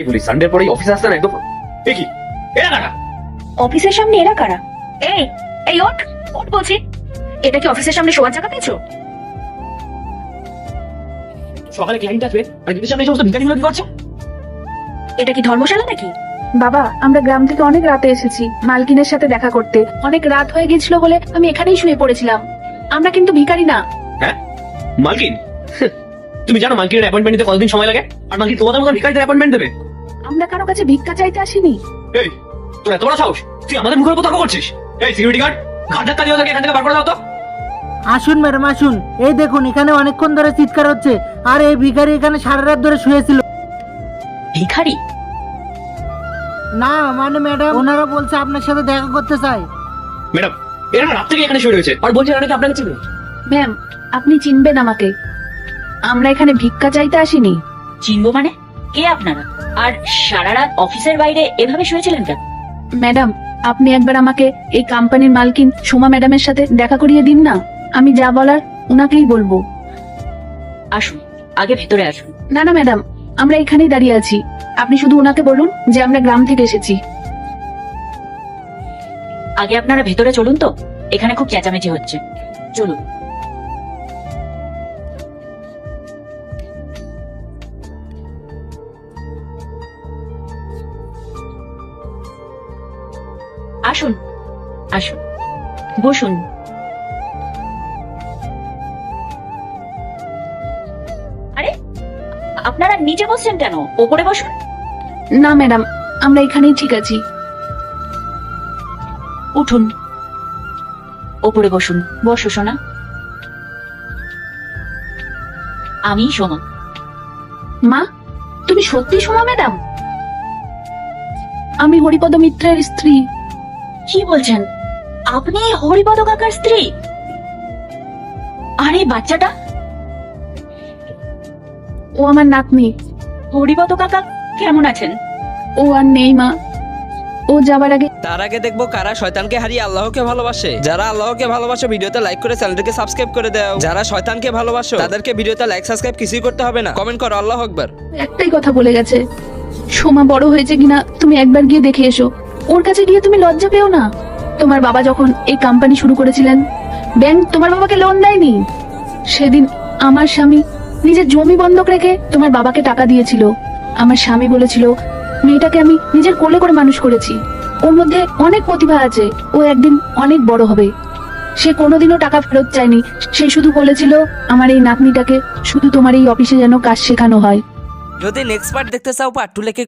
বলি সানডের পরেই অফিসে আসতে না একদম। এ কি এরা কারা? অফিসের সামনে এরা কারা? এই এই ওঠ ওঠ বলছি। এটা কি অফিসের সামনে শোয়ার জায়গা পেয়েছো? সকালে ক্লায়েন্ট আসবে আর কিন্তু সামনে এই সমস্ত ভিখারিগুলো কি করছে? এটা কি ধর্মশালা নাকি? বাবা, আমরা গ্রাম থেকে অনেক রাতে এসেছি মালকিনের সাথে দেখা করতে। অনেক রাত হয়ে গেছিল বলে আমি এখানেই শুয়ে পড়েছিলাম। আমরা কিন্তু ভিখারি না। হ্যাঁ মালকিন? তুমি জানো মালকিনের অ্যাপয়েন্টমেন্ট নিতে কতদিন সময় লাগে? আর মালকিন তোমাদের মতো ভিখারিদের অ্যাপয়েন্টমেন্ট দেবে? আমরা কারো কাছে ভিক্ষা চাইতে আসিনি। এই তোর এত বড় সাহস, তুই আমাদের মুখের উপর তর্ক করছিস? এই সিকিউরিটি গার্ড, ঘাট ধাক্কা দিয়ে ওদেরকে এখান থেকে বার করে দাও তো। আসুন ম্যাডাম আসুন। এই দেখুন এখানে অনেকক্ষণ ধরে চিৎকার হচ্ছে, আর এই ভিখারি এখানে সারা রাত ধরে শুয়েছিল। ভিখারি? না মানে ম্যাডাম, ওনারা বলছে আপনার সাথে দেখা করতে চাই। ম্যাডাম, এরা রাত থেকে এখানে শুয়ে রয়েছে আর বলছে এরা নাকি আপনাকে চিনবে। ম্যাম, আপনি চিনবেন আমাকে। আমরা এখানে ভিক্ষা চাইতে আসিনি। চিনবো মানে? কে আপনারা? আর সারা রাত অফিসের বাইরে এভাবে শুয়েছিলেন কেন? ম্যাডাম, আপনি একবার আমাকে এই কোম্পানির মালকিন সোমা ম্যাডামের সাথে দেখা করিয়ে দিন না। আমি যা বলার ওনাকেই বলবো। আসুন, আগে ভেতরে আসুন। না না ম্যাডাম, আমরা এখানেই দাঁড়িয়ে আছি। আপনি শুধু ওনাকে বলুন যে আমরা গ্রাম থেকে এসেছি। আগে আপনারা ভেতরে চলুন তো, এখানে খুব চেঁচামেচি হচ্ছে। চলুন। আসুন আসুন, বসুন। আরে আপনারা নিচে বসছেন কেন? ওপরে বসুন। না ম্যাডাম, আমরা এখানেই ঠিক আছি। উঠুন, ওপরে বসুন। বসো সোনা। আমি সোমা। মা, তুমি সত্যি সোমা ম্যাডাম? আমি হরিপদ মিত্রের স্ত্রী। কি বলছেন? আপনি হরিপদ কাকার স্ত্রী? আরে বাচ্চাটা? ও আমার নাতনি। হরিপদ কাকা কেমন আছেন? ও আর নেই মা। ও যাবার আগে তার আগে দেখবো কারা শয়তানকে হারিয়ে আল্লাহকে ভালোবাসে। যারা আল্লাহকে ভালোবাসে ভিডিওতে লাইক করে চ্যানেলটাকে সাবস্ক্রাইব করে দাও। যারা শয়তানকে ভালোবাসো তাদেরকে ভিডিওতে লাইক সাবস্ক্রাইব কিছুই করতে হবে না, কমেন্ট করো আল্লাহু আকবার। একটাই কথা বলে গেছে, সোমা বড় হয়েছে কিনা তুমি একবার গিয়ে দেখে এসো। ওর কাছে গিয়ে তুমি লজ্জা পেও না। তোমার বাবা যখন এই কোম্পানি শুরু করেছিলেন, ব্যাংক তোমার বাবাকে লোন দেয়নি। সেদিন আমার স্বামী নিজের জমি বন্ধক রেখে তোমার বাবাকে টাকা দিয়েছিল। আমার স্বামী বলেছিল মেয়েটাকে আমি নিজের কোলে করে মানুষ করেছি, ওর মধ্যে অনেক প্রতিভা আছে, ও একদিন অনেক বড় হবে। সে কোনোদিনও টাকা ফেরত চায়নি। সে শুধু বলেছিল আমার এই নাতনিটাকে শুধু তোমার এই অফিসে যেন কাজ শেখানো হয়। যদি নেক্সট পার্ট দেখতে চাও পার্ট 2 লেখে